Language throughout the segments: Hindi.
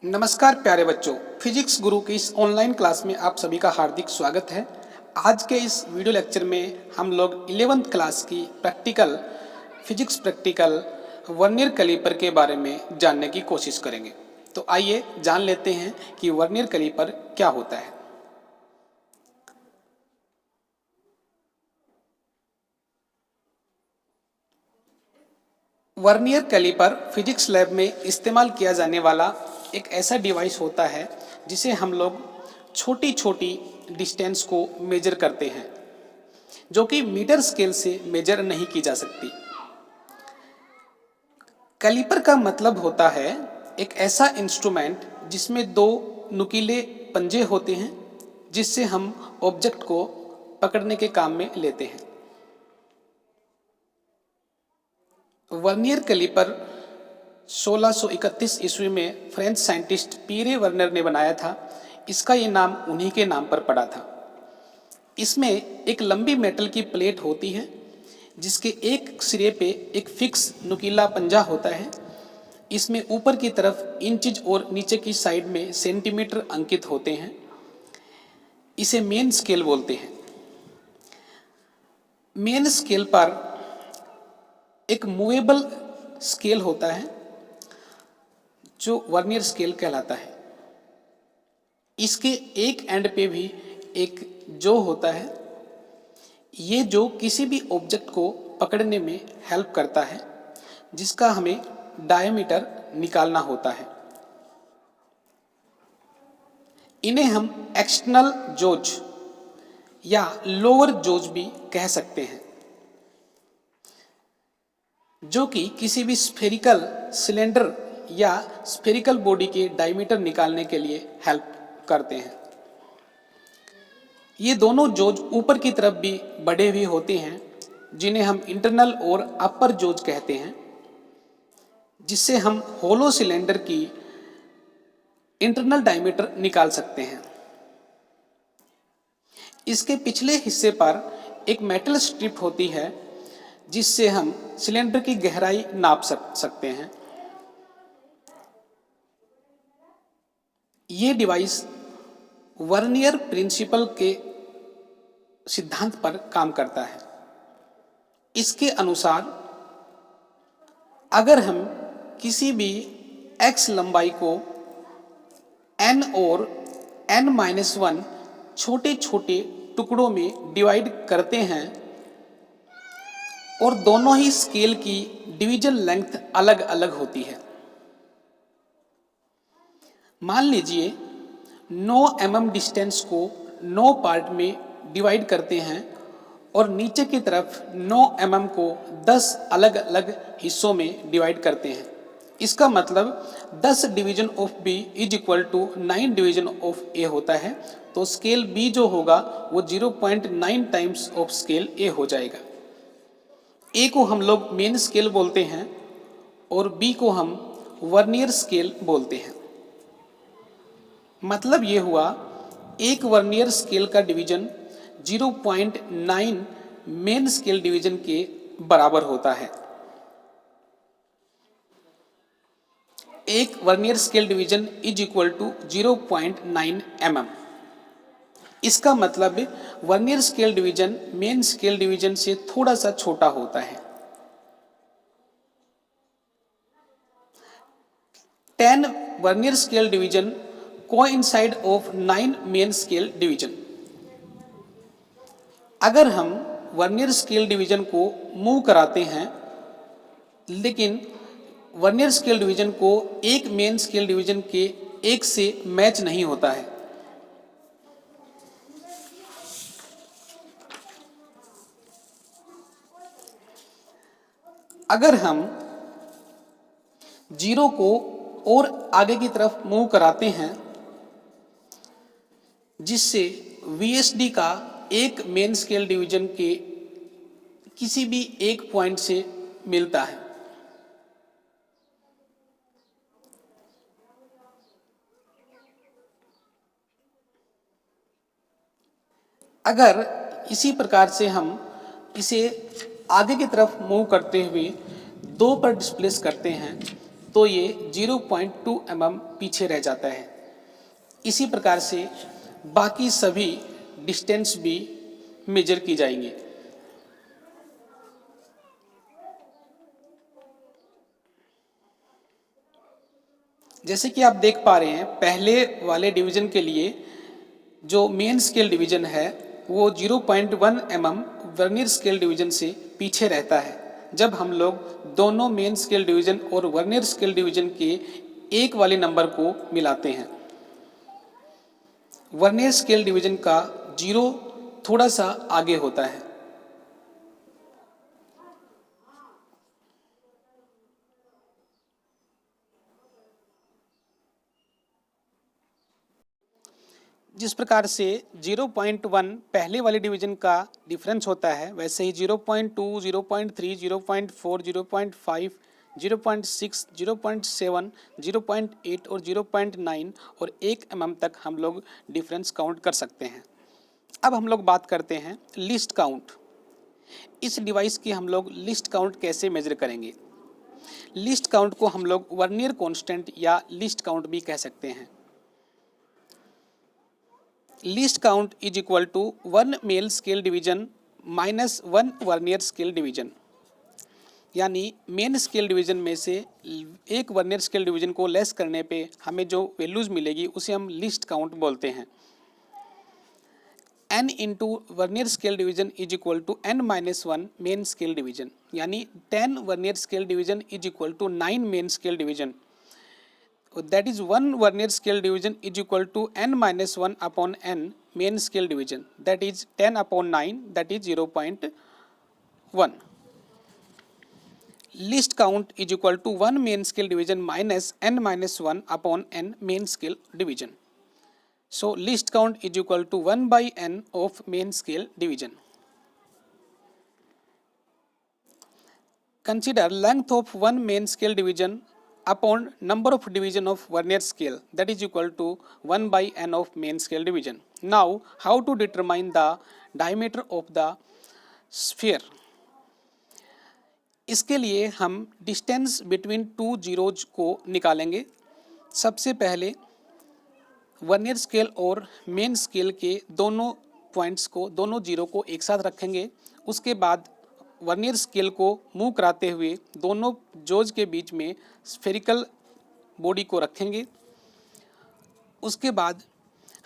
नमस्कार प्यारे बच्चों, फिजिक्स गुरु की इस ऑनलाइन क्लास में आप सभी का हार्दिक स्वागत है। आज के इस वीडियो लेक्चर में हम लोग 11th क्लास की फिजिक्स प्रैक्टिकल वर्नियर कैलिपर के बारे में जानने की कोशिश करेंगे। तो आइए जान लेते हैं कि वर्नियर कैलिपर क्या होता है। वर्नियर कैलिपर फिजिक्स लैब में इस्तेमाल किया जाने वाला एक ऐसा डिवाइस होता है जिसे हम लोग छोटी छोटी डिस्टेंस को मेजर करते हैं, जो कि मीटर स्केल से मेजर नहीं की जा सकती। कैलिपर का मतलब होता है एक ऐसा इंस्ट्रूमेंट जिसमें दो नुकीले पंजे होते हैं, जिससे हम ऑब्जेक्ट को पकड़ने के काम में लेते हैं। वर्नियर कैलिपर 1631 ईस्वी में फ्रेंच साइंटिस्ट पीरे वर्नियर ने बनाया था। इसका ये नाम उन्हीं के नाम पर पड़ा था। इसमें एक लंबी मेटल की प्लेट होती है, जिसके एक सिरे पे एक फिक्स नुकीला पंजा होता है। इसमें ऊपर की तरफ इंचज और नीचे की साइड में सेंटीमीटर अंकित होते हैं। इसे मेन स्केल बोलते हैं। मेन स्केल पर एक मूवेबल स्केल होता है जो वर्नियर स्केल कहलाता है। इसके एक एंड पे भी एक जो होता है, ये जो किसी भी ऑब्जेक्ट को पकड़ने में हेल्प करता है, जिसका हमें डायमीटर निकालना होता है। इन्हें हम एक्सटर्नल जोज या लोअर जोज भी कह सकते हैं, जो कि किसी भी स्फेरिकल सिलेंडर या स्फेरिकल बॉडी के डायमीटर निकालने के लिए हेल्प करते हैं। ये दोनों जोज ऊपर की तरफ भी बढ़े हुए होते हैं, जिन्हें हम इंटरनल और अपर जोज कहते हैं, जिससे हम होलो सिलेंडर की इंटरनल डायमीटर निकाल सकते हैं। इसके पिछले हिस्से पर एक मेटल स्ट्रिप होती है, जिससे हम सिलेंडर की गहराई नाप सकते हैं। ये डिवाइस वर्नियर प्रिंसिपल के सिद्धांत पर काम करता है। इसके अनुसार अगर हम किसी भी x लंबाई को n और n-1 छोटे छोटे टुकड़ों में डिवाइड करते हैं और दोनों ही स्केल की डिवीजन लेंथ अलग अलग होती है। मान लीजिए 9 mm डिस्टेंस को 9 पार्ट में डिवाइड करते हैं और नीचे की तरफ 9 mm को 10 अलग अलग हिस्सों में डिवाइड करते हैं। इसका मतलब 10 division of B is equal to 9 division of A होता है। तो स्केल B जो होगा वो 0.9 टाइम्स ऑफ स्केल A हो जाएगा। A को हम लोग मेन स्केल बोलते हैं और B को हम वर्नियर स्केल बोलते हैं। मतलब ये हुआ, एक वर्नियर स्केल का डिवीजन 0.9 मेन स्केल डिवीजन के बराबर होता है। एक vernier scale division is equal to 0.9 mm। इसका मतलब vernier scale division main scale division से थोड़ा सा छोटा होता है। 10 vernier scale division coincide of 9 main scale division. अगर हम वर्नियर स्केल डिवीजन को मूव कराते हैं, लेकिन वर्नियर स्केल डिवीजन को एक मेन स्केल डिवीजन के एक से मैच नहीं होता है। अगर हम 0 को और आगे की तरफ मूव कराते हैं, जिससे VSD का एक मेन स्केल डिवीजन के किसी भी एक पॉइंट से मिलता है। अगर इसी प्रकार से हम इसे आगे की तरफ मूव करते हुए 2 पर डिस्प्लेस करते हैं, तो ये 0.2 mm पीछे रह जाता है। इसी प्रकार से बाकी सभी डिस्टेंस भी मेजर की जाएंगी। जैसे कि आप देख पा रहे हैं, पहले वाले डिवीजन के लिए जो मेन स्केल डिवीजन है वो 0.1 mm वर्नियर स्केल डिवीजन से पीछे रहता है जब हम लोग दोनों मेन स्केल डिवीजन और वर्नियर स्केल डिवीजन के एक वाले नंबर को मिलाते हैं। वर्नियर स्केल डिवीजन का 0 थोड़ा सा आगे होता है। जिस प्रकार से 0.1 पहले वाले डिवीजन का डिफरेंस होता है, वैसे ही 0.2, 0.3, 0.4, 0.5, 0.6, 0.7, 0.8 और 0.9 और 1 mm तक हम लोग डिफरेंस काउंट कर सकते हैं। अब हम लोग बात करते हैं लिस्ट काउंट। इस डिवाइस की हम लोग लिस्ट काउंट कैसे मेजर करेंगे? लिस्ट काउंट को हम लोग वर्नियर कांस्टेंट या लिस्ट काउंट भी कह सकते हैं। Least count is equal to 1 main scale division minus 1 vernier scale division, यानी मेन स्केल डिवीजन में से एक वर्नियर स्केल डिवीजन को लेस करने पे हमें जो वैल्यूज मिलेगी उसे हम लिस्ट काउंट बोलते हैं। n into vernier scale division is equal to n minus 1 main scale division, यानी 10 vernier scale division is equal to 9 main scale division. That is 1 vernier scale division is equal to n minus 1 upon n main scale division, that is 10 upon 9, that is 0.1. Least count is equal to 1 main scale division minus n minus 1 upon n main scale division. So least count is equal to 1 by n of main scale division. Consider length of 1 main scale division upon number of division of vernier scale, that is equal to 1 by n of main scale division. Now how to determine the diameter of the sphere? इसके लिए हम डिस्टेंस बिटवीन टू जीरोज को निकालेंगे। सबसे पहले वर्नियर स्केल और मेन स्केल के दोनों पॉइंट्स को, दोनों जीरो को एक साथ रखेंगे। उसके बाद वर्नियर स्केल को मूव कराते हुए दोनों जोज के बीच में स्फेरिकल बॉडी को रखेंगे। उसके बाद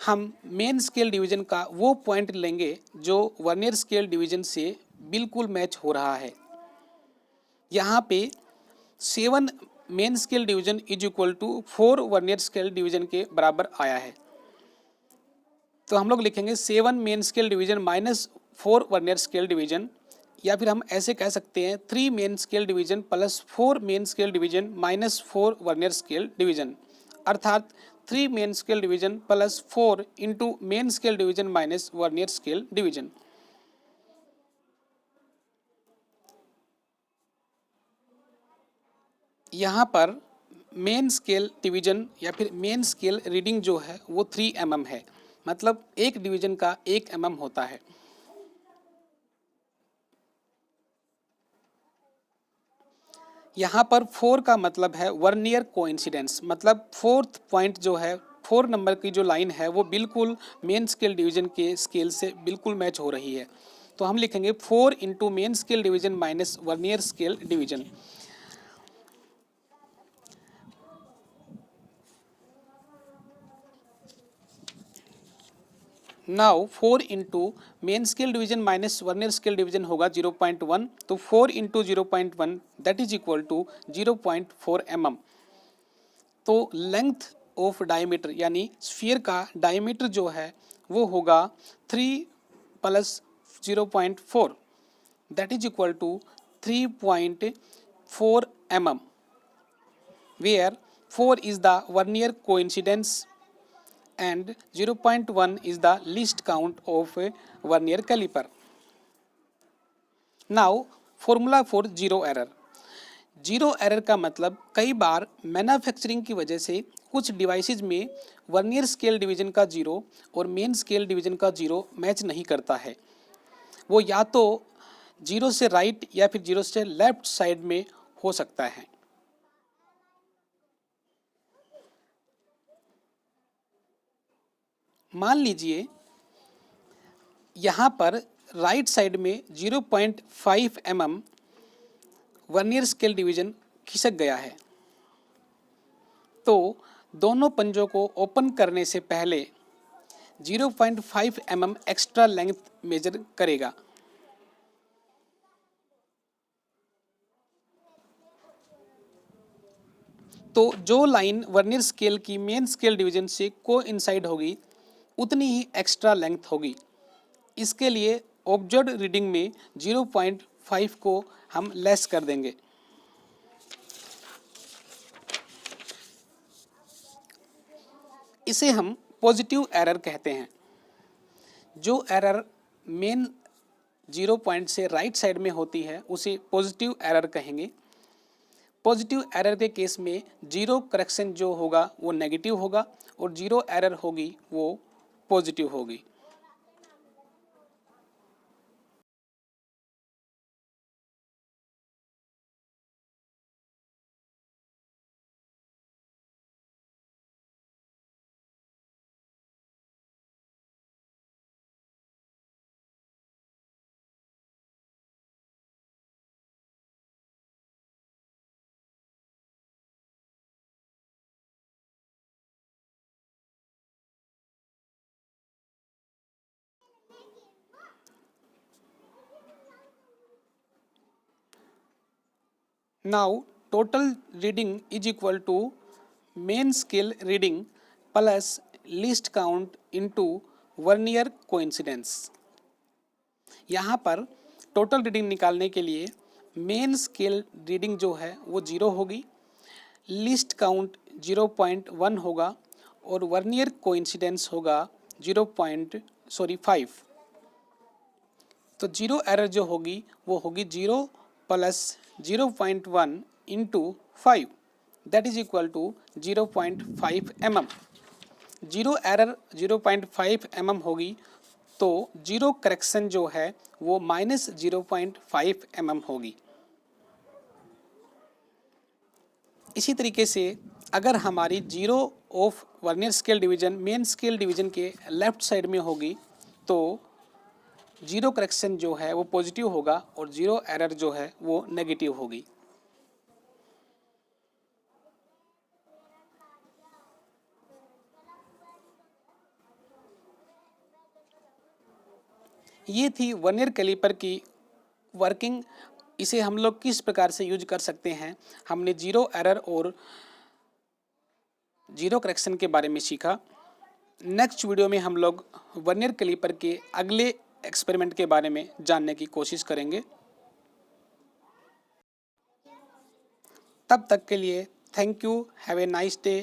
हम मेन स्केल डिवीजन का वो पॉइंट लेंगे जो वर्नियर स्केल डिवीजन से बिल्कुल मैच हो रहा है। यहाँ पे 7 main scale division is equal to 4 vernier scale division के बराबर आया है, तो हम लोग लिखेंगे 7 main scale division minus 4 vernier scale division, या फिर हम ऐसे कह सकते हैं 3 main scale division plus 4 main scale division minus 4 vernier scale division, अर्थात 3 main scale division plus 4 into main scale division minus vernier scale division. यहाँ पर मेन स्केल डिवीजन या फिर मेन स्केल रीडिंग जो है वो 3 mm है, मतलब एक डिवीजन का 1 mm होता है। यहाँ पर 4 का मतलब है वर्नियर कोइंसिडेंस, मतलब 4th पॉइंट जो है, 4 नंबर की जो लाइन है वो बिल्कुल मेन स्केल डिवीजन के स्केल से बिल्कुल मैच हो रही है, तो हम लिखेंगे 4 into main scale division minus vernier scale division. Now 4 into main scale division minus vernier scale division होगा 0.1, तो 4 into 0.1 that is equal to 0.4 mm। तो लेंथ ऑफ डायमीटर यानी स्फीयर का डायमीटर जो है वो होगा 3 plus 0.4 that is equal to 3.4 mm, where 4 is the vernier coincidence and 0.1 is the least count of a vernier caliper. Now formula for zero error. Zero error का मतलब कई बार मैन्युफैक्चरिंग की वजह से कुछ डिवाइसेज में वर्नियर स्केल डिवीजन का जीरो और मेन स्केल डिवीजन का जीरो मैच नहीं करता है। वो या तो जीरो से राइट या फिर जीरो से लेफ्ट साइड में हो सकता है। मान लीजिए यहाँ पर राइट साइड में 0.5 mm वर्नियर स्केल डिवीजन खिसक गया है, तो दोनों पंजों को ओपन करने से पहले 0.5 mm एक्स्ट्रा लेंथ मेजर करेगा। तो जो लाइन वर्नियर स्केल की मेन स्केल डिवीजन से कोइंसाइड होगी उतनी ही एक्स्ट्रा लेंथ होगी। इसके लिए ऑब्जर्व्ड रीडिंग में 0.5 को हम लेस कर देंगे। इसे हम पॉजिटिव एरर कहते हैं। जो एरर मेन 0 पॉइंट से राइट साइड में होती है उसे पॉजिटिव एरर कहेंगे। पॉजिटिव एरर के केस में जीरो करेक्शन जो होगा वो नेगेटिव होगा और जीरो एरर होगी वो पॉजिटिव होगी। Now total reading is equal to main scale reading plus least count into vernier coincidence. यहाँ पर टोटल रीडिंग निकालने के लिए मेन स्केल रीडिंग जो है वो 0 होगी, लीस्ट काउंट 0.1 होगा और वर्नियर कोइंसिडेंस होगा 5। तो जीरो एरर जो होगी वो होगी 0 plus 0.1 into 5 that is equal to 0.5 mm। Zero error 0.5 mm होगी तो जीरो करेक्शन जो है वो माइनस 0.5 mm होगी। इसी तरीके से अगर हमारी zero of vernier scale division main scale division के लेफ्ट साइड में होगी तो जीरो करेक्शन जो है वो पॉजिटिव होगा और जीरो एरर जो है वो नेगेटिव होगी। ये थी वर्नियर कैलिपर की वर्किंग। इसे हम लोग किस प्रकार से यूज कर सकते हैं, हमने जीरो एरर और जीरो करेक्शन के बारे में सीखा। नेक्स्ट वीडियो में हम लोग वर्नियर कैलिपर के अगले एक्सपेरिमेंट के बारे में जानने की कोशिश करेंगे। तब तक के लिए thank you, have a nice day.